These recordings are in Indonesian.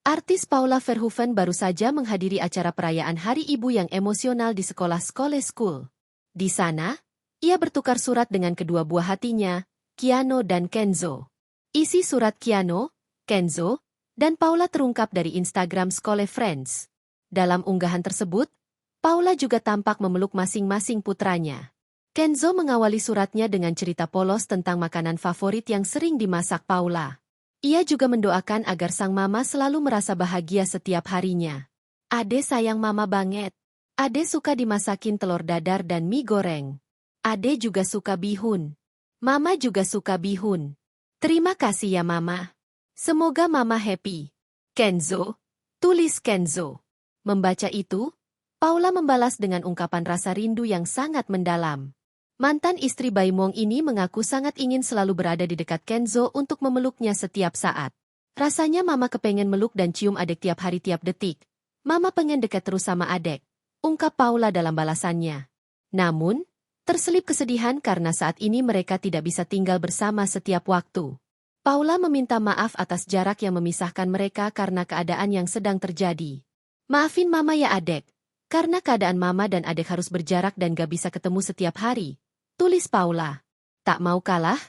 Artis Paula Verhoeven baru saja menghadiri acara perayaan Hari Ibu yang emosional di sekolah Skole School. Di sana, ia bertukar surat dengan kedua buah hatinya, Keanu dan Kenzo. Isi surat Keanu, Kenzo, dan Paula terungkap dari Instagram Skole Friends. Dalam unggahan tersebut, Paula juga tampak memeluk masing-masing putranya. Kenzo mengawali suratnya dengan cerita polos tentang makanan favorit yang sering dimasak Paula. Ia juga mendoakan agar sang mama selalu merasa bahagia setiap harinya. Ade sayang mama banget. Ade suka dimasakin telur dadar dan mie goreng. Ade juga suka bihun. Mama juga suka bihun. Terima kasih ya mama. Semoga mama happy. Kenzo, tulis Kenzo. Membaca itu, Paula membalas dengan ungkapan rasa rindu yang sangat mendalam. Mantan istri Baimong ini mengaku sangat ingin selalu berada di dekat Kenzo untuk memeluknya setiap saat. Rasanya mama kepengen meluk dan cium adek tiap hari tiap detik. Mama pengen dekat terus sama adek, ungkap Paula dalam balasannya. Namun, terselip kesedihan karena saat ini mereka tidak bisa tinggal bersama setiap waktu. Paula meminta maaf atas jarak yang memisahkan mereka karena keadaan yang sedang terjadi. Maafin mama ya adek, karena keadaan mama dan adek harus berjarak dan gak bisa ketemu setiap hari. Tulis Paula. Tak mau kalah,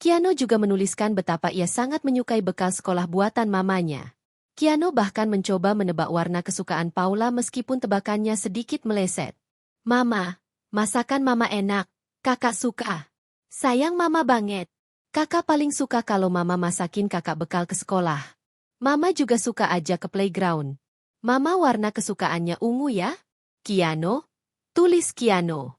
Keanu juga menuliskan betapa ia sangat menyukai bekal sekolah buatan mamanya. Keanu bahkan mencoba menebak warna kesukaan Paula meskipun tebakannya sedikit meleset. Mama, masakan mama enak, kakak suka. Sayang mama banget. Kakak paling suka kalau mama masakin kakak bekal ke sekolah. Mama juga suka ajak ke playground. Mama warna kesukaannya ungu ya? Keanu, tulis Keanu.